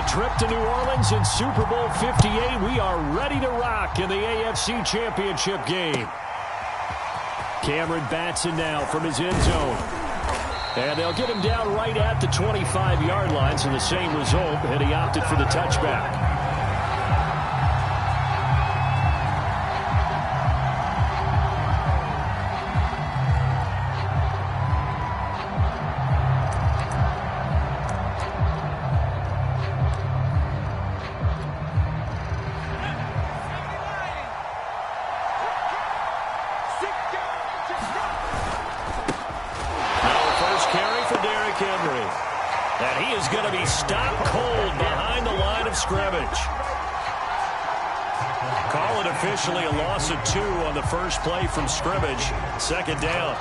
trip to New Orleans in Super Bowl 58. We are ready to rock in the AFC Championship game. Cameron Batson now from his end zone. And they'll get him down right at the 25-yard line, so the same result, and he opted for the touchback. And he is going to be stopped cold behind the line of scrimmage. Call it officially a loss of 2 on the first play from scrimmage. Second down.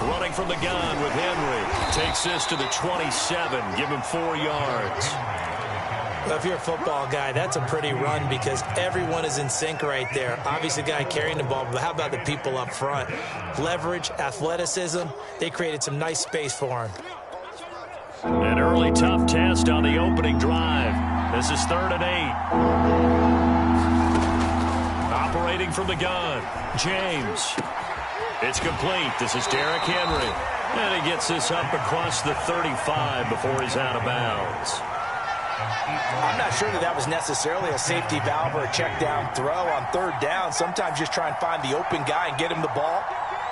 Running from the gun with Henry. Takes this to the 27. Give him 4 yards. Well, if you're a football guy, that's a pretty run because everyone is in sync right there. Obviously, the guy carrying the ball, but how about the people up front? Leverage, athleticism, they created some nice space for him. An early tough test on the opening drive. This is 3rd and 8. Operating from the gun, James. It's complete. This is Derrick Henry. And he gets this up across the 35 before he's out of bounds. I'm not sure that was necessarily a safety valve or a check down throw on 3rd down. Sometimes just try and find the open guy and get him the ball.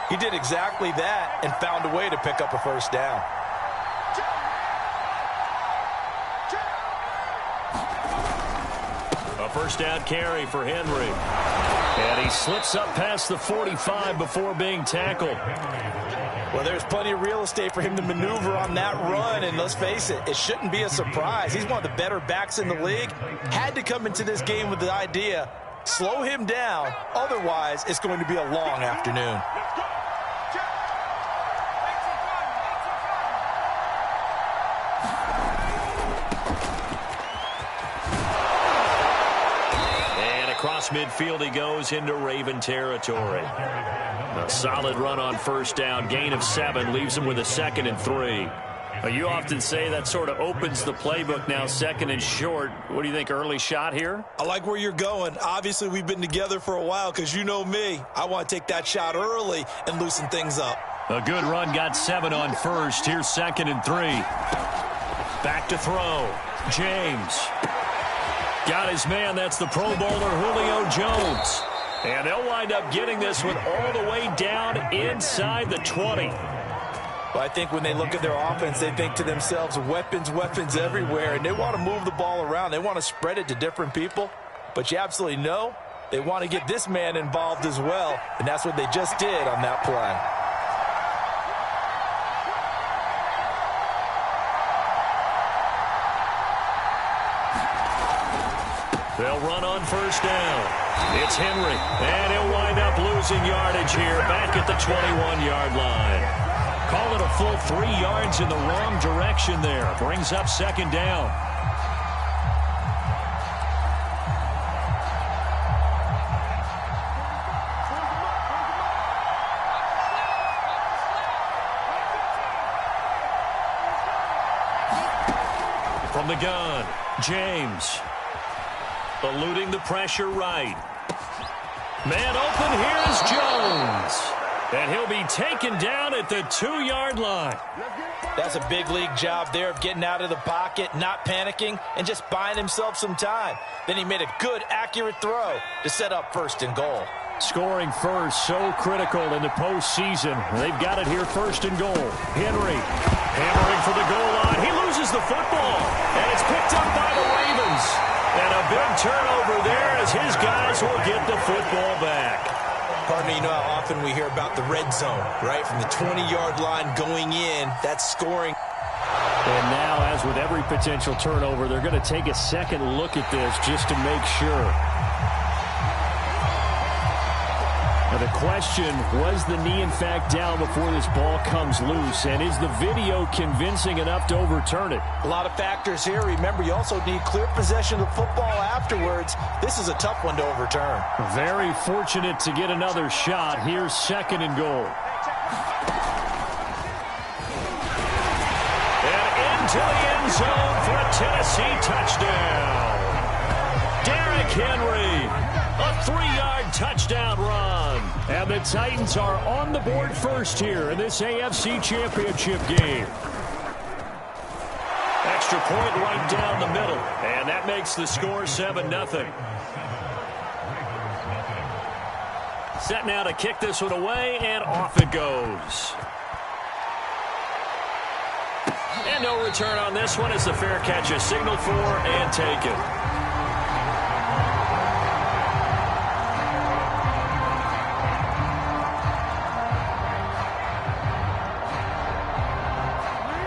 He did exactly that and found a way to pick up a 1st down. A 1st down carry for Henry. And he slips up past the 45 before being tackled. Well, there's plenty of real estate for him to maneuver on that run, and let's face it, it shouldn't be a surprise. He's one of the better backs in the league. Had to come into this game with the idea, slow him down, otherwise it's going to be a long afternoon. Across midfield he goes into Raven territory. A solid run on 1st down. Gain of 7 leaves him with a 2nd and 3. You often say that sort of opens the playbook now, 2nd and short. What do you think, early shot here? I like where you're going. Obviously, we've been together for a while because you know me. I want to take that shot early and loosen things up. A good run, got 7 on 1st. Here's 2nd and 3. Back to throw. James. Got his man. That's the Pro Bowler Julio Jones. And they'll wind up getting this one all the way down inside the 20. Well, I think when they look at their offense, they think to themselves, weapons, weapons everywhere. And they want to move the ball around. They want to spread it to different people. But you absolutely know they want to get this man involved as well. And that's what they just did on that play. They'll run on 1st down. It's Henry, and he'll wind up losing yardage here back at the 21-yard line. Call it a full 3 yards in the wrong direction there. Brings up 2nd down. From the gun, James. Eluding the pressure right. Man open, here's Jones. And he'll be taken down at the 2-yard line. That's a big league job there of getting out of the pocket, not panicking, and just buying himself some time. Then he made a good, accurate throw to set up 1st and goal. Scoring first, so critical in the postseason. They've got it here, 1st and goal. Henry hammering for the goal line. He loses the football, and it's picked up by the Ravens. And a big turnover there as his guys will get the football back. Partner, you know how often we hear about the red zone, right? From the 20-yard line going in, that's scoring. And now, as with every potential turnover, they're going to take a second look at this just to make sure. The question, was the knee in fact down before this ball comes loose? And is the video convincing enough to overturn it? A lot of factors here. Remember, you also need clear possession of the football afterwards. This is a tough one to overturn. Very fortunate to get another shot. Here's 2nd and goal. And into the end zone for a Tennessee touchdown. Derrick Henry, a 3-yard touchdown run. And the Titans are on the board first here in this AFC Championship game. Extra point right down the middle. And that makes the score 7-0. Set now to kick this one away, and off it goes. And no return on this one as the fair catch is signaled for and taken.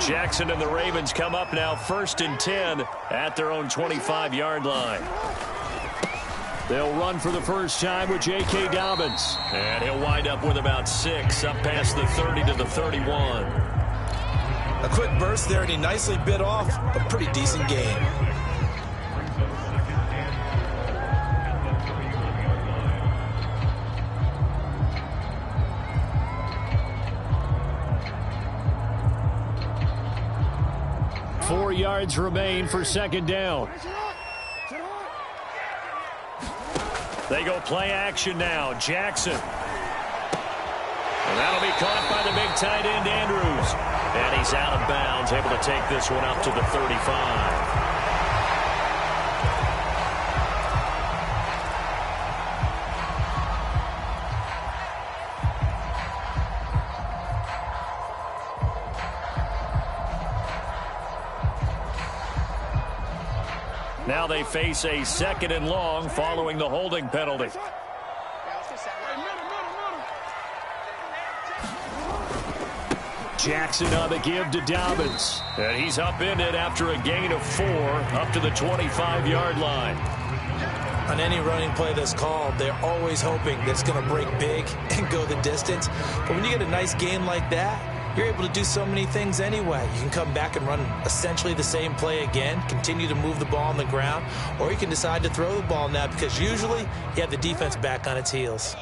Jackson and the Ravens come up now 1st and 10 at their own 25-yard line. They'll run for the first time with J.K. Dobbins. And he'll wind up with about 6 up past the 30 to the 31. A quick burst there, and he nicely bit off a pretty decent game. Four yards remain for 2nd down. They go play action now. Jackson. And that'll be caught by the big tight end, Andrews. And he's out of bounds, able to take this one up to the 35. Now they face a 2nd and long following the holding penalty. Jackson on the give to Dobbins. And he's upended after a gain of 4 up to the 25-yard line. On any running play that's called, they're always hoping that it's going to break big and go the distance. But when you get a nice game like that, you're able to do so many things anyway. You can come back and run essentially the same play again, continue to move the ball on the ground, or you can decide to throw the ball now because usually you have the defense back on its heels.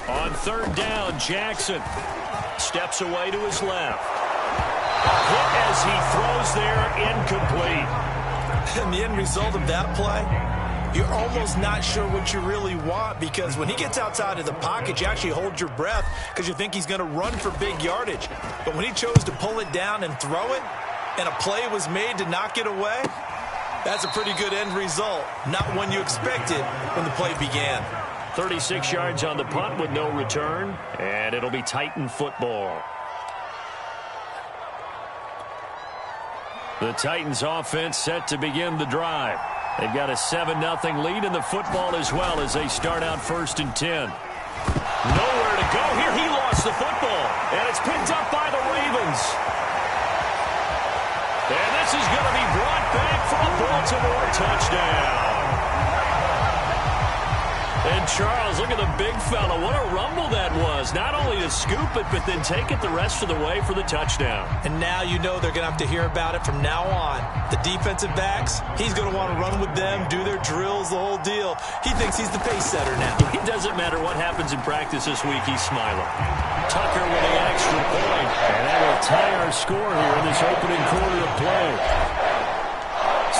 On 3rd down, Jackson steps away to his left. A hit as he throws there, incomplete. And the end result of that play, you're almost not sure what you really want, because when he gets outside of the pocket, you actually hold your breath because you think he's going to run for big yardage. But when he chose to pull it down and throw it, and a play was made to knock it away, that's a pretty good end result. Not one you expected when the play began. 36 yards on the punt with no return, and it'll be Titan football. The Titans offense set to begin the drive. They've got a 7-0 lead in the football as well as they start out 1st and 10. Nowhere to go here. He lost the football, and it's picked up by the Ravens. And this is going to be brought back for a Baltimore touchdown. And Charles, look at the big fella. What a rumble that was. Not only to scoop it, but then take it the rest of the way for the touchdown. And now you know they're going to have to hear about it from now on. The defensive backs, he's going to want to run with them, do their drills, the whole deal. He thinks he's the pace setter now. It doesn't matter what happens in practice this week, he's smiling. Tucker with the extra point. And that will tie our score here in this opening quarter of play.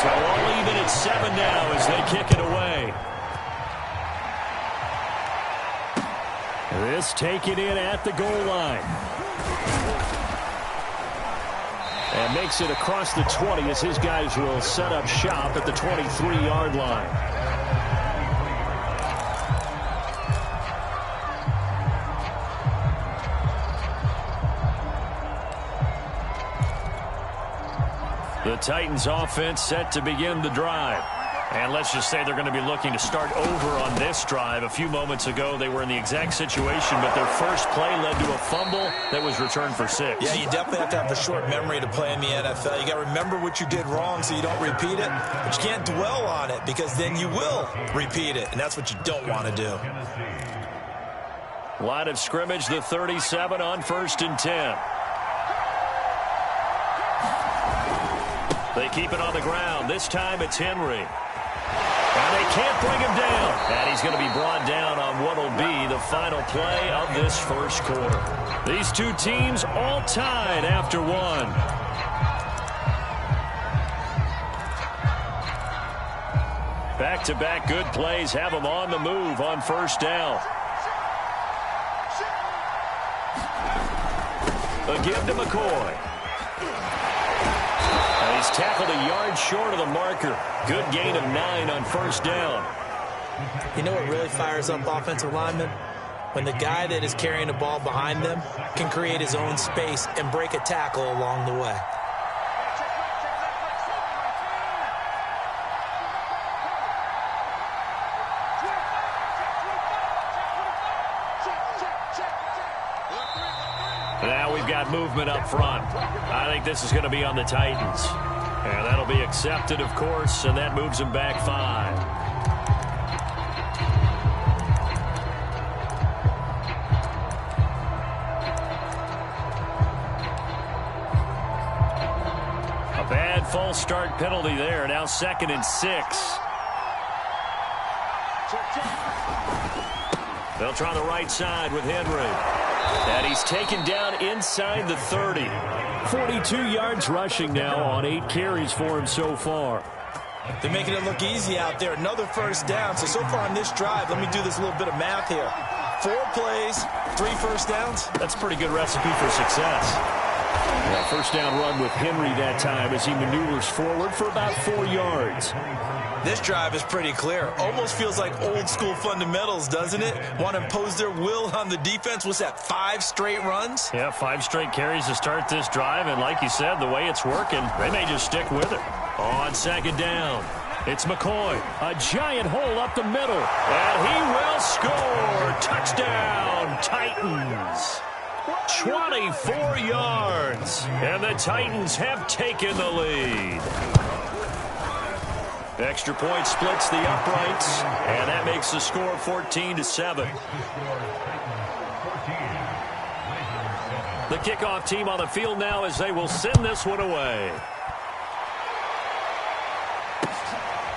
So all even at 7 now as they kick it away. This taken in at the goal line. And makes it across the 20 as his guys will set up shop at the 23-yard line. The Titans offense set to begin the drive. And let's just say they're going to be looking to start over on this drive. A few moments ago, they were in the exact situation, but their first play led to a fumble that was returned for 6. Yeah, you definitely have to have a short memory to play in the NFL. You got to remember what you did wrong so you don't repeat it, but you can't dwell on it because then you will repeat it, and that's what you don't want to do. Line of scrimmage, the 37 on 1st and 10. They keep it on the ground. This time it's Henry. And they can't bring him down. And he's going to be brought down on what will be the final play of this first quarter. These two teams all tied after 1. Back-to-back good plays have them on the move on 1st down. A give to McCoy. And he's tackled a yard short of the marker. Good gain of 9 on 1st down. You know what really fires up offensive linemen? When the guy that is carrying the ball behind them can create his own space and break a tackle along the way. Now we've got movement up front. I think this is going to be on the Titans. And that'll be accepted, of course, and that moves them back 5. A bad false start penalty there. Now 2nd and 6. They'll try the right side with Henry. And he's taken down inside the 30. 42 yards rushing now on 8 carries for him so far. They're making it look easy out there. Another 1st down. So far on this drive, let me do this little bit of math here. 4 plays, 3 1st downs. That's a pretty good recipe for success. Yeah, 1st down run with Henry that time as he maneuvers forward for about 4 yards. This drive is pretty clear. Almost feels like old school fundamentals, doesn't it? Want to impose their will on the defense. What's that, 5 straight runs? Yeah, 5 straight carries to start this drive. And like you said, the way it's working, they may just stick with it. On 2nd down, it's McCoy. A giant hole up the middle. And he will score. Touchdown, Titans. 24 yards. And the Titans have taken the lead. Extra point splits the uprights, and that makes the score 14-7. The kickoff team on the field now as they will send this one away.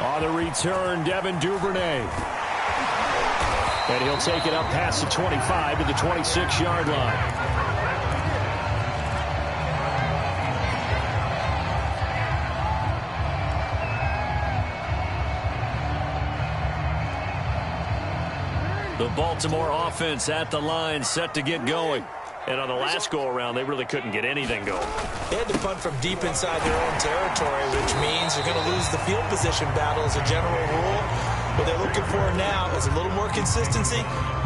On the return, Devin Duvernay. And he'll take it up past the 25 to the 26-yard line. The Baltimore offense at the line, set to get going. And on the last go-around, they really couldn't get anything going. They had to punt from deep inside their own territory, which means you're going to lose the field position battle as a general rule. What they're looking for now is a little more consistency,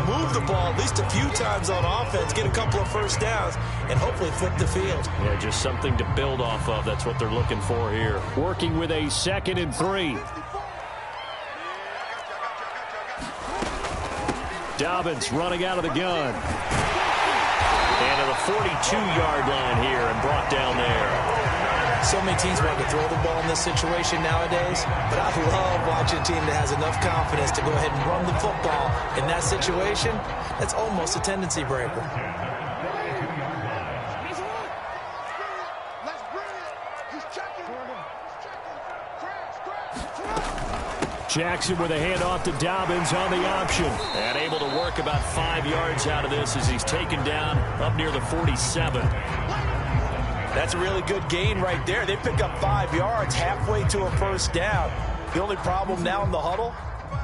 move the ball at least a few times on offense, get a couple of 1st downs, and hopefully flip the field. Yeah, just something to build off of. That's what they're looking for here. Working with a 2nd and 3. Dobbins running out of the gun. And to the 42-yard line here and brought down there. So many teams want to throw the ball in this situation nowadays, but I love watching a team that has enough confidence to go ahead and run the football. In that situation, that's almost a tendency breaker. Jackson with a handoff to Dobbins on the option. And able to work about 5 yards out of this as he's taken down up near the 47. That's a really good gain right there. They pick up 5 yards halfway to a 1st down. The only problem now in the huddle,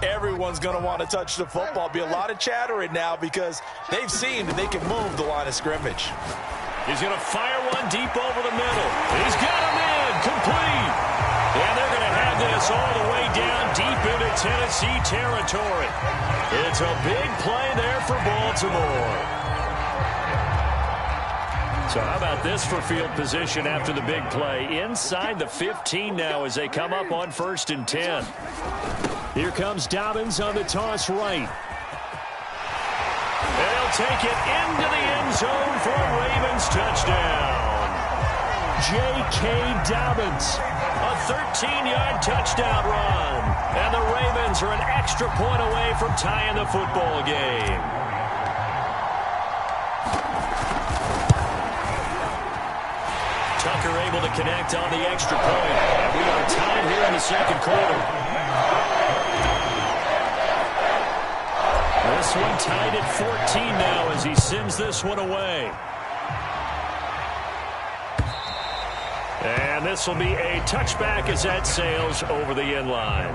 everyone's going to want to touch the football. Be a lot of chattering now because they've seen that they can move the line of scrimmage. He's going to fire one deep over the middle. He's got him in, complete. And they're going to have this all the way down deep into Tennessee territory. It's a big play there for Baltimore. So how about this for field position after the big play? Inside the 15 now as they come up on 1st and 10. Here comes Dobbins on the toss right. And he'll take it into the end zone for a Ravens touchdown. J.K. Dobbins, a 13-yard touchdown run. And the Ravens are an extra point away from tying the football game. Tucker able to connect on the extra point. And we are tied here in the second quarter. This one tied at 14 now as he sends this one away. And this will be a touchback as that sails over the end line.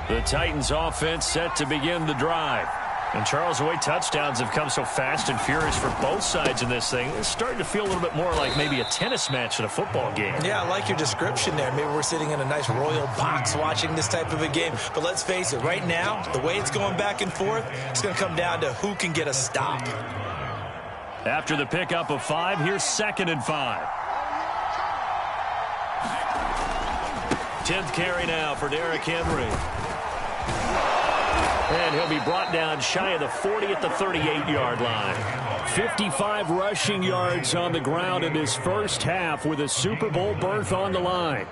The Titans offense set to begin the drive. And Charles, the way touchdowns have come so fast and furious for both sides in this thing, it's starting to feel a little bit more like maybe a tennis match than a football game. Yeah, I like your description there. Maybe we're sitting in a nice royal box watching this type of a game. But let's face it, right now, the way it's going back and forth, it's going to come down to who can get a stop. After the pickup of 5, here's 2nd and 5. 10th carry now for Derrick Henry. And he'll be brought down shy of the 40 at the 38-yard line. 55 rushing yards on the ground in his first half with a Super Bowl berth on the line.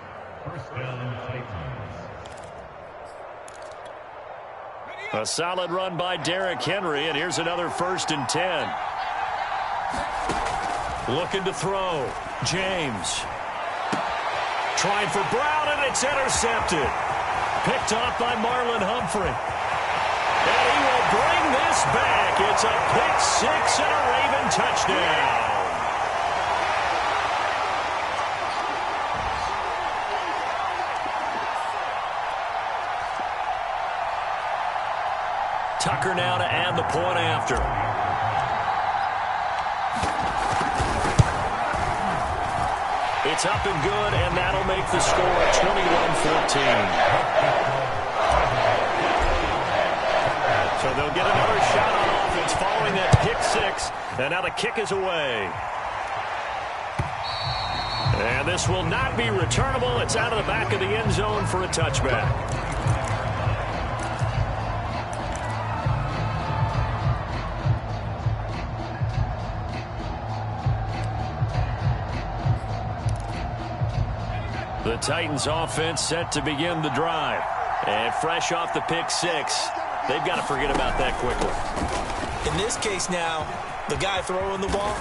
A solid run by Derrick Henry, and here's another 1st and 10. Looking to throw. James. Trying for Brown, and it's intercepted. Picked off by Marlon Humphrey. And he will bring this back. It's a pick 6 and a Raven touchdown. Tucker now to add the point after. It's up and good, and that'll make the score 21-14. So they'll get another shot on offense following that pick 6. And now the kick is away. And this will not be returnable. It's out of the back of the end zone for a touchback. The Titans offense set to begin the drive. And fresh off the pick 6. They've got to forget about that quickly. In this case now, the guy throwing the ball,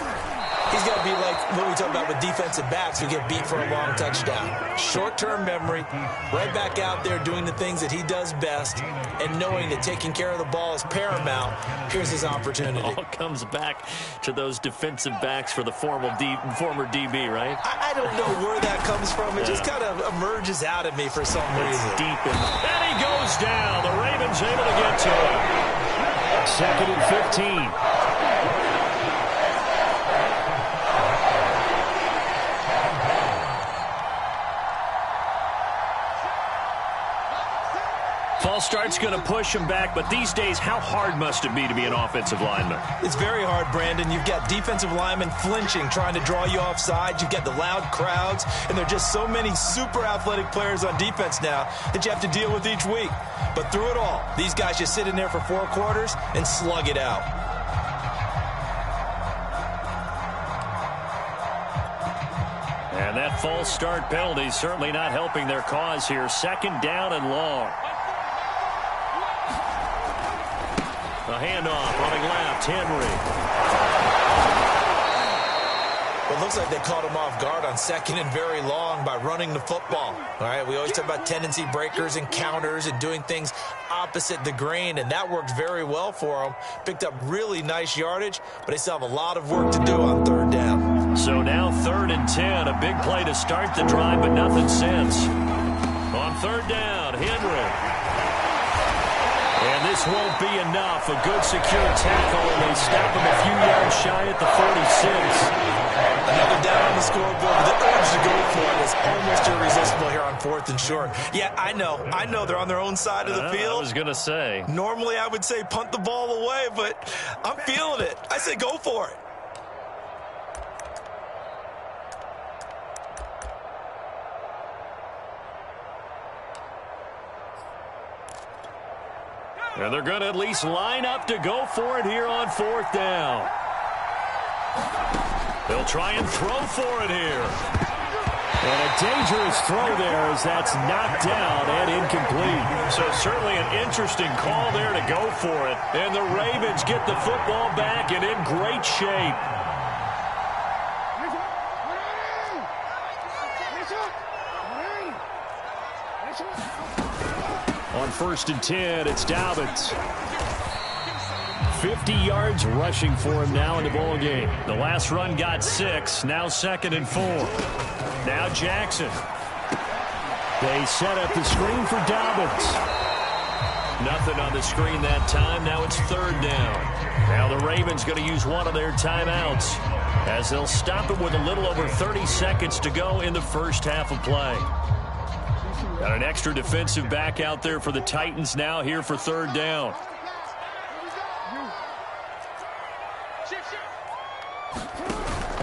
he's got to be like what we talk about with defensive backs who get beat for a long touchdown. Short-term memory, right back out there doing the things that he does best, and knowing that taking care of the ball is paramount. Here's his opportunity. It all comes back to those defensive backs for the former DB, right? I don't know where that comes from. It just kind of emerges out at me for some reason. Deep in. And he goes down. The Ravens able to get to him. 2nd and 15. False start's going to push him back, but these days, how hard must it be to be an offensive lineman? It's very hard, Brandon. You've got defensive linemen flinching, trying to draw you offside. You've got the loud crowds, and there are just so many super athletic players on defense now that you have to deal with each week. But through it all, these guys just sit in there for 4 quarters and slug it out. And that false start penalty certainly not helping their cause here. 2nd down and long. A handoff, running left, Henry. Well, it looks like they caught him off guard on 2nd and very long by running the football. All right, we always talk about tendency breakers and counters and doing things opposite the grain, and that worked very well for them. Picked up really nice yardage, but they still have a lot of work to do on 3rd down. So now 3rd and 10, a big play to start the drive, but nothing since. On 3rd down, Henry. And this won't be enough. A good secure tackle, and they stop him a few yards shy at the 46. Another down on the scoreboard, but the urge to go for it is almost irresistible here on 4th and short. Yeah, I know they're on their own side of the field. I was going to say. Normally I would say punt the ball away, but I'm feeling it. I say go for it. And they're going to at least line up to go for it here on 4th down. They'll try and throw for it here. And a dangerous throw there as that's knocked down and incomplete. So certainly an interesting call there to go for it. And the Ravens get the football back and in great shape. On 1st and 10, it's Dobbins. 50 yards rushing for him now in the ball game. The last run got 6. Now 2nd and 4. Now Jackson. They set up the screen for Dobbins. Nothing on the screen that time. Now it's 3rd down. Now the Ravens going to use one of their timeouts as they'll stop it with a little over 30 seconds to go in the first half of play. Got an extra defensive back out there for the Titans now here for 3rd down.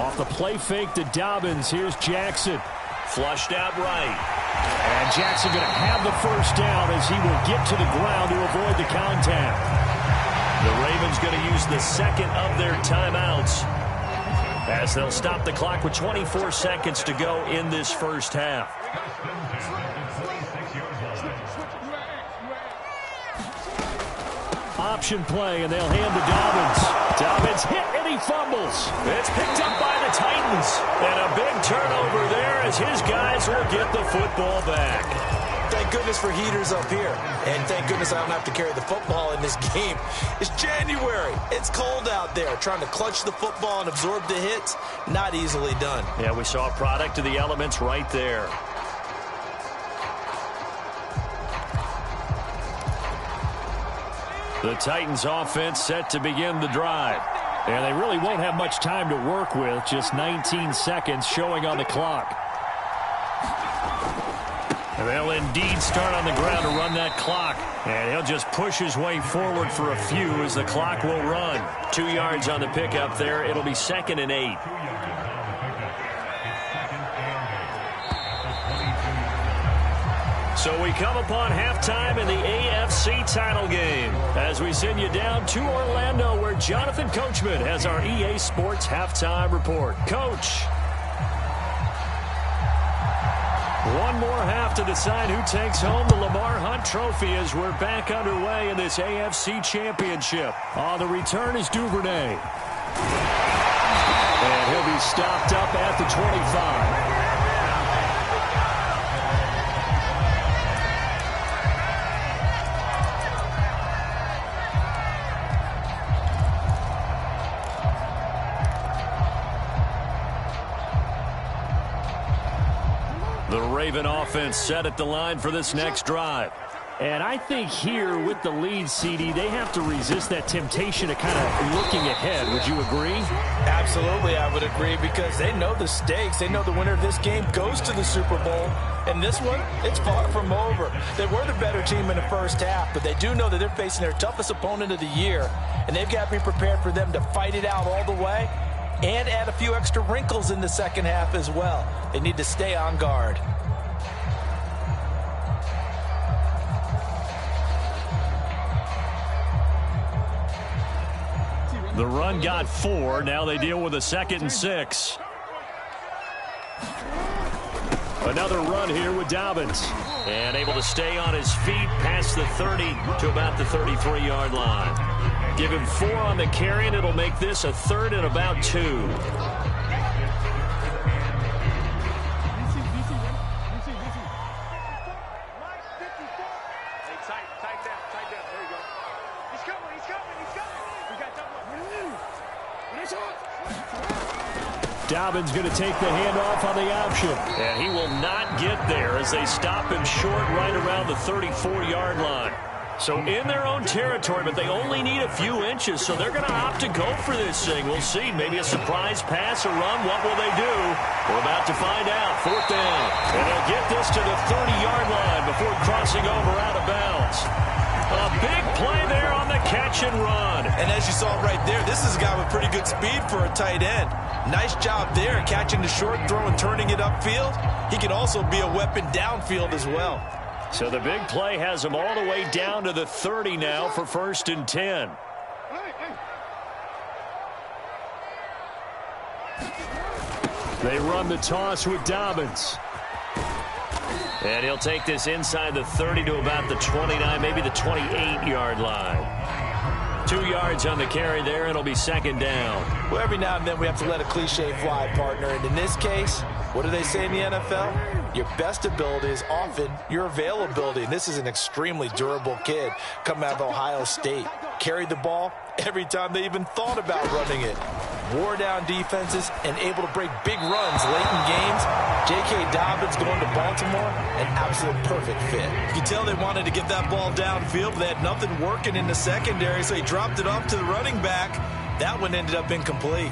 Off the play fake to Dobbins. Here's Jackson. Flushed out right. And Jackson going to have the first down as he will get to the ground to avoid the contact. The Ravens going to use the second of their timeouts as they'll stop the clock with 24 seconds to go in this first half. Option play, and they'll hand to Dobbins. Dobbins hit, and he fumbles. It's picked up by the Titans. And a big turnover there as his guys will get the football back. Thank goodness for heaters up here. And thank goodness I don't have to carry the football in this game. It's January. It's cold out there. Trying to clutch the football and absorb the hits, not easily done. Yeah, we saw a product of the elements right there. The Titans offense set to begin the drive. And they really won't have much time to work with. Just 19 seconds showing on the clock. And they'll indeed start on the ground to run that clock. And he'll just push his way forward for a few as the clock will run. 2 yards on the pickup there. It'll be 2nd and 8. So we come upon halftime in the AFC title game as we send you down to Orlando where Jonathan Coachman has our EA Sports halftime report. Coach. One more half to decide who takes home the Lamar Hunt Trophy as we're back underway in this AFC Championship. On the return is Duvernay. And he'll be stopped up at the 25. The Raven offense set at the line for this next drive. And I think here with the lead, CD, they have to resist that temptation of kind of looking ahead. Would you agree? Absolutely, I would agree because they know the stakes. They know the winner of this game goes to the Super Bowl. And this one, it's far from over. They were the better team in the first half, but they do know that they're facing their toughest opponent of the year. And they've got to be prepared for them to fight it out all the way and add a few extra wrinkles in the second half as well. They need to stay on guard. The run got 4. Now they deal with a 2nd and 6. Another run here with Dobbins. And able to stay on his feet past the 30 to about the 33-yard line. Give him 4 on the carry, and it'll make this a 3rd and about 2. Dobbins going to take the handoff on the option. And he will not get there as they stop him short right around the 34-yard line. So in their own territory, but they only need a few inches, so they're going to opt to go for this thing. We'll see. Maybe a surprise pass, a run. What will they do? We're about to find out. 4th down. And they'll get this to the 30-yard line before crossing over out of bounds. A big play there on the catch and run. And as you saw right there, this is a guy with pretty good speed for a tight end. Nice job there, catching the short throw and turning it upfield. He can also be a weapon downfield as well. So the big play has him all the way down to the 30 now for 1st and 10. They run the toss with Dobbins. And he'll take this inside the 30 to about the 29, maybe the 28-yard line. 2 yards on the carry there, and it'll be 2nd down. Well, every now and then we have to let a cliche fly, partner. And in this case, what do they say in the NFL? Your best ability is often your availability. And this is an extremely durable kid coming out of Ohio State. Carried the ball every time they even thought about running it. Wore down defenses and able to break big runs late in games. J.K. Dobbins going to Baltimore, an absolute perfect fit. You can tell they wanted to get that ball downfield, but they had nothing working in the secondary, so he dropped it off to the running back. That one ended up incomplete.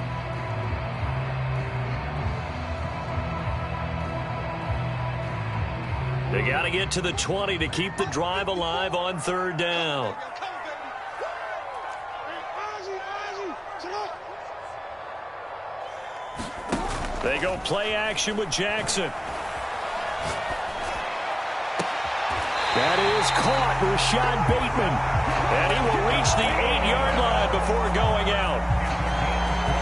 They got to get to the 20 to keep the drive alive on 3rd down. They go play action with Jackson. That is caught, Rashad Bateman. And he will reach the 8-yard line before going out.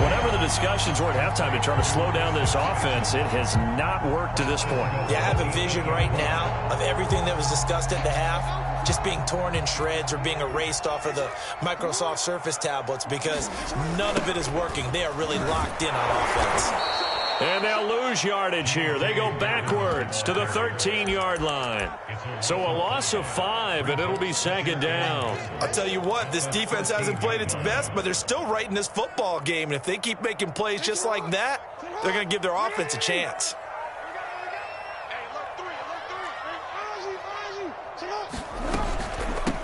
Whatever the discussions were at halftime to try to slow down this offense, it has not worked to this point. Yeah, I have a vision right now of everything that was discussed at the half just being torn in shreds or being erased off of the Microsoft Surface tablets because none of it is working. They are really locked in on offense. And they'll lose yardage here. They go backwards to the 13-yard line. So a loss of 5, and it'll be 2nd down. I'll tell you what, this defense hasn't played its best, but they're still right in this football game. And if they keep making plays just like that, they're going to give their offense a chance.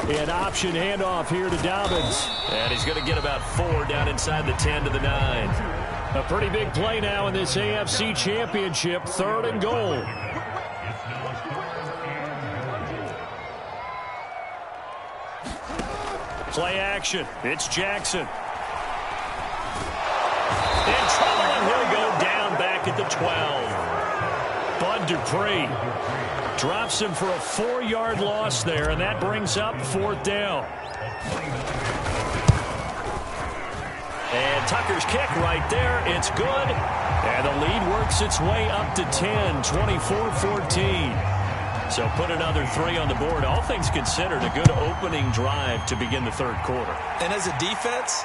An option handoff here to Dobbins. And he's going to get about 4 down inside the 10 to the 9. A pretty big play now in this AFC Championship, 3rd and goal. Play action. It's Jackson. In trouble, and he'll go down back at the 12. Bud Dupree drops him for a 4-yard loss there, and that brings up 4th down. And Tucker's kick right there. It's good. And the lead works its way up to 10, 24-14. So put another 3 on the board. All things considered, a good opening drive to begin the 3rd quarter. And as a defense,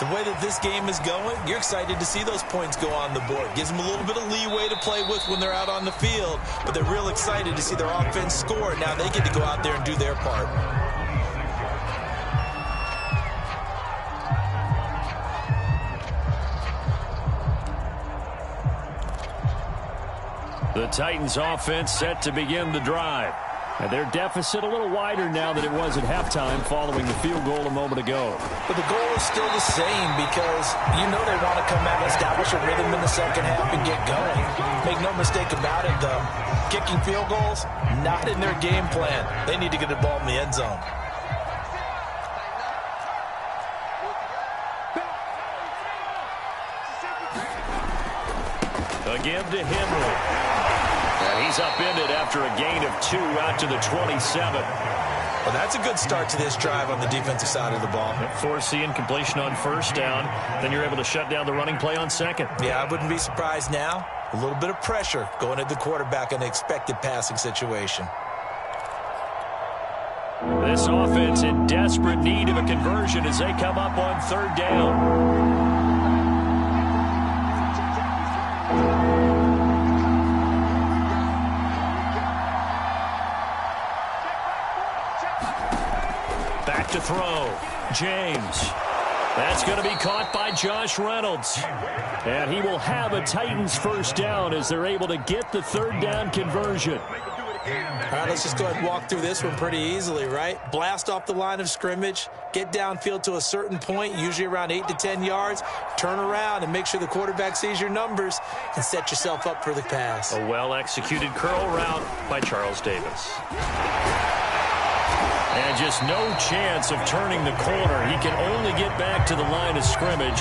the way that this game is going, you're excited to see those points go on the board. Gives them a little bit of leeway to play with when they're out on the field. But they're real excited to see their offense score. Now they get to go out there and do their part. The Titans offense set to begin the drive. And their deficit a little wider now than it was at halftime following the field goal a moment ago. But the goal is still the same because you know they want to come out and establish a rhythm in the second half and get going. Make no mistake about it, though. Kicking field goals, not in their game plan. They need to get the ball in the end zone. A give to Henry. And he's upended after a gain of 2 out to the 27. Well, that's a good start to this drive on the defensive side of the ball. Force the incompletion on 1st down. Then you're able to shut down the running play on 2nd. Yeah, I wouldn't be surprised now. A little bit of pressure going at the quarterback in an expected passing situation. This offense in desperate need of a conversion as they come up on 3rd down. Back to throw. James. That's going to be caught by Josh Reynolds. And he will have a Titans 1st down as they're able to get the 3rd down conversion. All right, let's just go ahead and walk through this one pretty easily, right? Blast off the line of scrimmage, get downfield to a certain point, usually around 8 to 10 yards, turn around and make sure the quarterback sees your numbers and set yourself up for the pass. A well-executed curl route by Charles Davis. And just no chance of turning the corner. He can only get back to the line of scrimmage.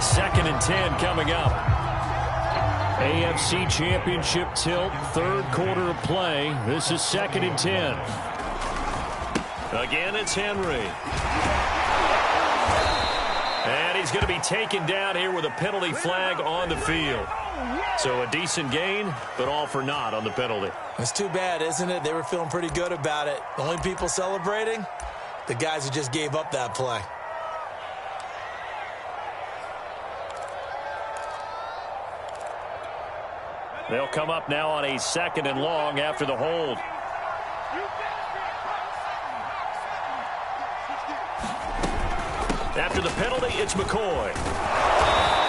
2nd and 10 coming up. AFC Championship tilt, 3rd quarter of play. This is 2nd and 10. Again, it's Henry. And he's going to be taken down here with a penalty flag on the field. So a decent gain, but all for naught on the penalty. It's too bad, isn't it? They were feeling pretty good about it. The only people celebrating, the guys who just gave up that play. They'll come up now on a 2nd and long after the hold. After the penalty, it's McCoy.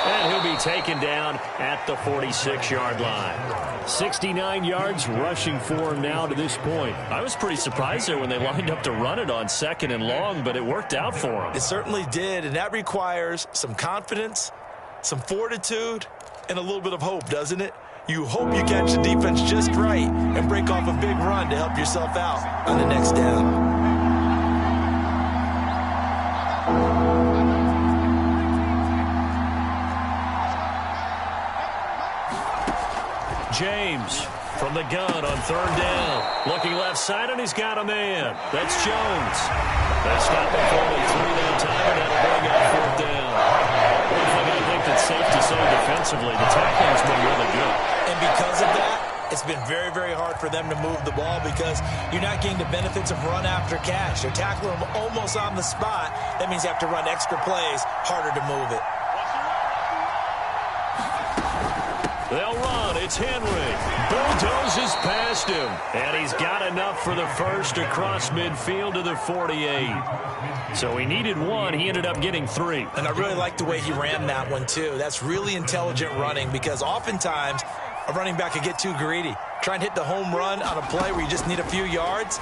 And he'll be taken down at the 46-yard line. 69 yards rushing for him now to this point. I was pretty surprised there when they lined up to run it on 2nd and long, but it worked out for him. It certainly did, and that requires some confidence, some fortitude, and a little bit of hope, doesn't it? You hope you catch the defense just right and break off a big run to help yourself out on the next down. James from the gun on 3rd down. Looking left side, and he's got a man. That's Jones. They stop him for only 3 that time, and that'll bring up 4th down. One thing I think that's safe to say defensively, the tackling's been really good. And because of that, it's been very, very hard for them to move the ball because you're not getting the benefits of run after catch. They're tackling them almost on the spot. That means you have to run extra plays, harder to move it. They'll run. It's Henry. Bulldozes past him. And he's got enough for the first across midfield to the 48. So he needed 1. He ended up getting 3. And I really like the way he ran that one, too. That's really intelligent running because oftentimes a running back can get too greedy. Try and hit the home run on a play where you just need a few yards.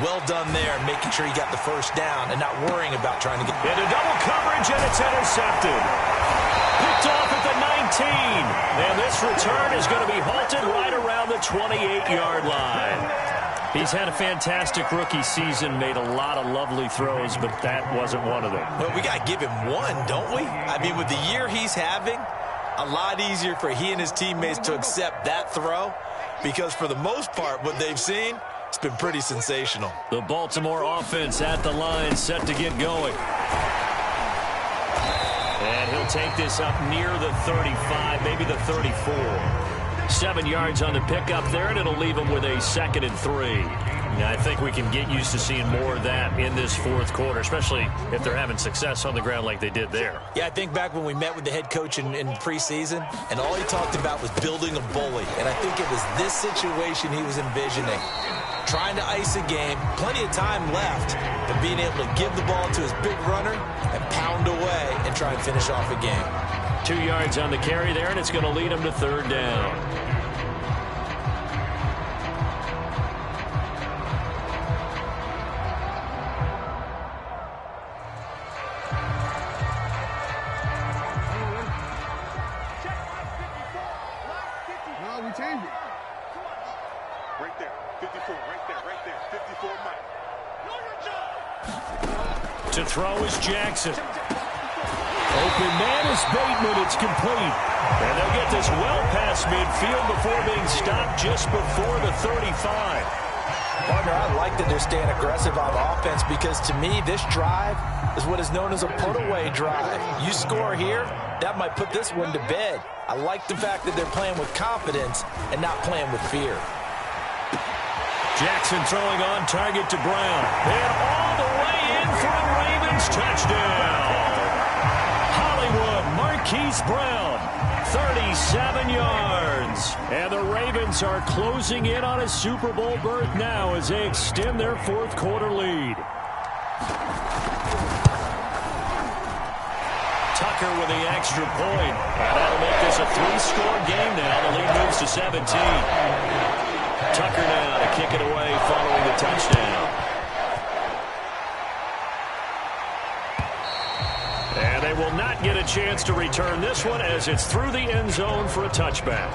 Well done there, making sure you got the first down and not worrying about trying to get... Into double coverage, and it's intercepted. Picked off at the 19. And this return is going to be halted right around the 28-yard line. He's had a fantastic rookie season, made a lot of lovely throws, but that wasn't one of them. Well, we got to give him one, don't we? I mean, with the year he's having, a lot easier for he and his teammates to accept that throw because for the most part, what they've seen, it's been pretty sensational. The Baltimore offense at the line, set to get going. And he'll take this up near the 35, maybe the 34. 7 yards on the pickup there, and it'll leave him with a 2nd and 3. Now, I think we can get used to seeing more of that in this 4th quarter, especially if they're having success on the ground like they did there. Yeah, I think back when we met with the head coach in preseason, and all he talked about was building a bully. And I think it was this situation he was envisioning. Trying to ice a game, plenty of time left, but being able to give the ball to his big runner and pound away and try and finish off a game. 2 yards on the carry there, and it's going to lead him to 3rd down. To throw is Jackson. Open man is Bateman. It's complete. And they'll get this well past midfield before being stopped just before the 35. Partner, I like that they're staying aggressive on offense because to me, this drive is what is known as a put-away drive. You score here, that might put this one to bed. I like the fact that they're playing with confidence and not playing with fear. Jackson throwing on target to Brown. And all the way in for a Ravens touchdown. Hollywood Marquise Brown, 37 yards. And the Ravens are closing in on a Super Bowl berth now as they extend their 4th quarter lead. Tucker with the extra point. And that'll make this a 3-score game now. The lead moves to 17. Tucker now to kick it away following the touchdown. And they will not get a chance to return this one as it's through the end zone for a touchback.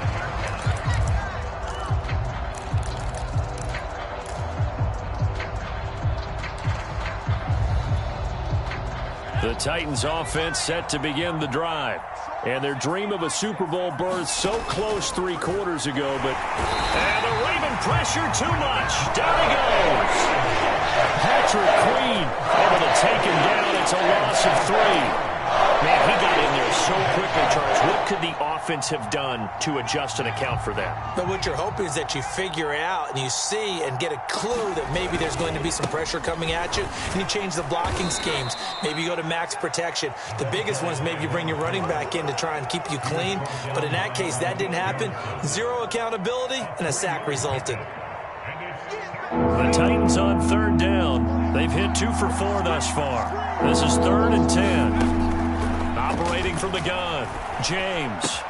The Titans offense set to begin the drive. And their dream of a Super Bowl berth so close 3 quarters ago, but... And the Raven pressure too much. Down he goes. Patrick Queen able to take him down. It's a loss of 3. Man, he got in there so quickly, Charles. What could the offense have done to adjust and account for that? But what you're hoping is that you figure out and you see and get a clue that maybe there's going to be some pressure coming at you, and you change the blocking schemes. Maybe you go to max protection. The biggest one is maybe you bring your running back in to try and keep you clean. But in that case, that didn't happen. 0 accountability, and a sack resulted. The Titans on 3rd down. They've hit 2 for 4 thus far. This is 3rd and 10. Operating from the gun, James.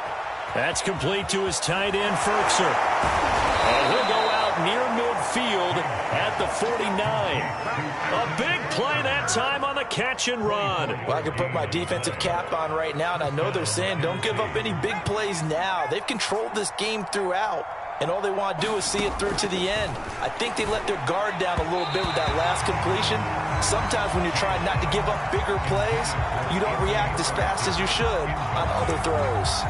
That's complete to his tight end, Ferkser. And he'll go out near midfield at the 49. A big play that time on the catch and run. Well, I can put my defensive cap on right now, and I know they're saying don't give up any big plays now. They've controlled this game throughout, and all they want to do is see it through to the end. I think they let their guard down a little bit with that last completion. Sometimes when you're trying not to give up bigger plays, you don't react as fast as you should on other throws.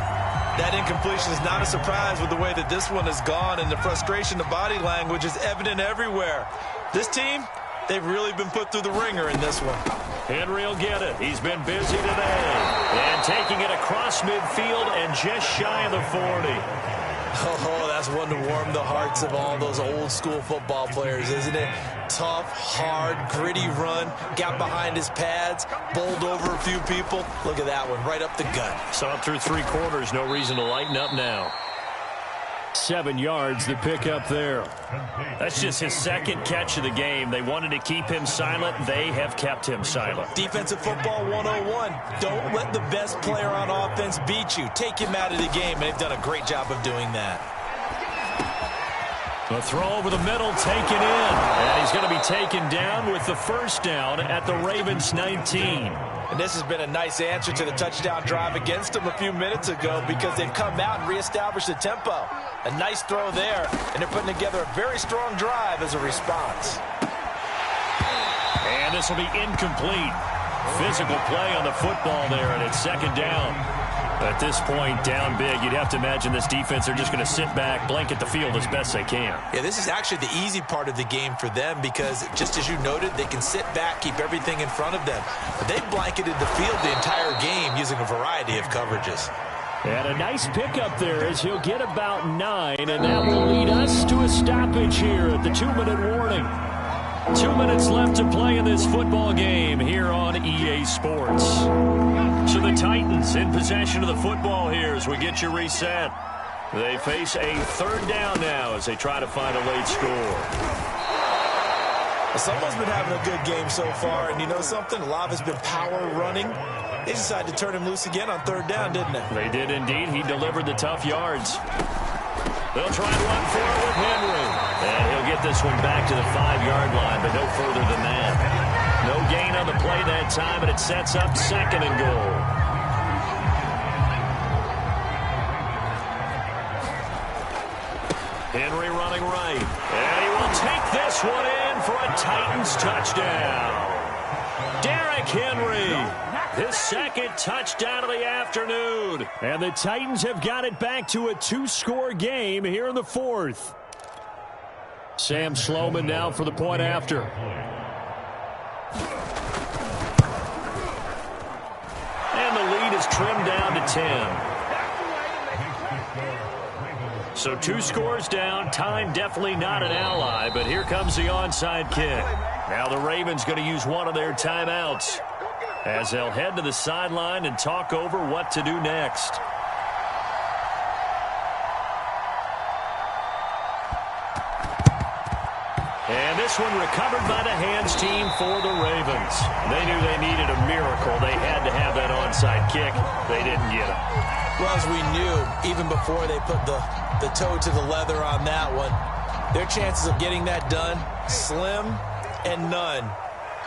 That incompletion is not a surprise with the way that this one has gone, and the frustration, the body language is evident everywhere. This team, they've really been put through the ringer in this one. Henry will get it. He's been busy today. And taking it across midfield and just shy of the 40. Oh, that's one to warm the hearts of all those old school football players, isn't it? Tough, hard, gritty run, got behind his pads, bowled over a few people. Look at that one, right up the gut. Saw it through 3 quarters, no reason to lighten up now. 7 yards, the pickup there. That's just his 2nd catch of the game. They wanted to keep him silent. They have kept him silent. Defensive football 101. Don't let the best player on offense beat you. Take him out of the game, and they've done a great job of doing that. A throw over the middle, taken in. And he's going to be taken down with the 1st down at the Ravens 19. And this has been a nice answer to the touchdown drive against them a few minutes ago because they've come out and reestablished the tempo. A nice throw there, and they're putting together a very strong drive as a response. And this will be incomplete. Physical play on the football there, and it's 2nd down. At this point, down big, you'd have to imagine this defense are just going to sit back, blanket the field as best they can. Yeah, this is actually the easy part of the game for them because, just as you noted, they can sit back, keep everything in front of them. But they've blanketed the field the entire game using a variety of coverages. And a nice pickup there as he'll get about 9, and that will lead us to a stoppage here at the 2-minute warning. 2 minutes left to play in this football game here on EA Sports. So the Titans in possession of the football here as we get you reset. They face a 3rd down now as they try to find a late score. Someone's been having a good game so far, and you know something? A lot of it's been power running. They decided to turn him loose again on 3rd down, didn't they? They did indeed. He delivered the tough yards. They'll try and run for it with Henry. And he'll get this one back to the 5-yard line, but no further than that. No gain on the play that time, and it sets up 2nd and goal. Henry running right. And he will take this one in for a Titans touchdown. Derrick Henry, his 2nd touchdown of the afternoon. And the Titans have got it back to a 2-score game here in the 4th. Sam Sloman now for the point after. And the lead is trimmed down to 10. So 2 scores down. Time definitely not an ally, but here comes the onside kick. Now the Ravens going to use one of their timeouts as they'll head to the sideline and talk over what to do next. And this one recovered by the hands team for the Ravens. They knew they needed a miracle. They had to have that onside kick. They didn't get it. Well, as we knew, even before they put the toe to the leather on that one, Their chances of getting that done, slim and none.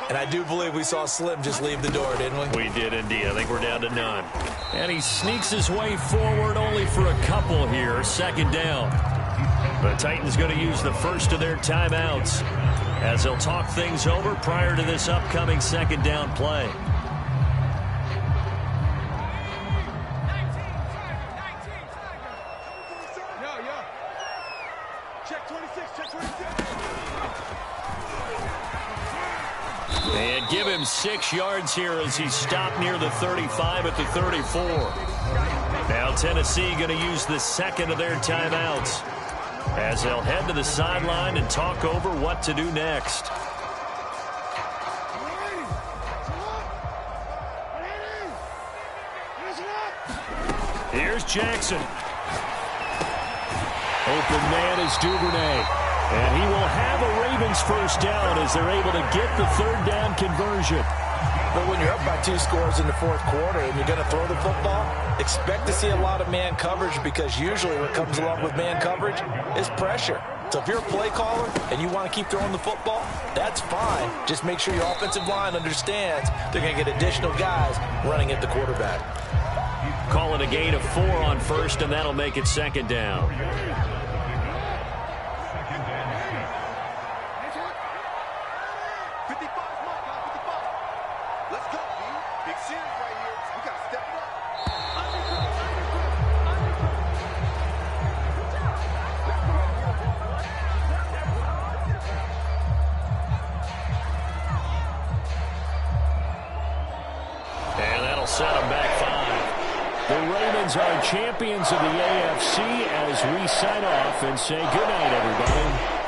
And I do believe we saw Slim just leave the door, didn't we? We did indeed. I think we're down to none. And he sneaks his way forward only for a couple here. Second down. The Titans going to use the first of their timeouts as they'll talk things over prior to this upcoming second down play. And give him 6 yards here as he stopped near the 35 at the 34. Now Tennessee going to use the second of their timeouts as they'll head to the sideline and talk over what to do next. Here's Jackson. Open man is Duvernay. And he will have a Ravens first down as they're able to get the third down conversion. But when you're up by 2 scores in the fourth quarter and you're going to throw the football, expect to see a lot of man coverage, because usually what comes along with man coverage is pressure. So if you're a play caller and you want to keep throwing the football, that's fine. Just make sure your offensive line understands they're going to get additional guys running at the quarterback. Calling a gain of 4 on first, and that'll make it second down. Set him back 5. The Ravens are champions of the AFC as we sign off and say goodnight, everybody.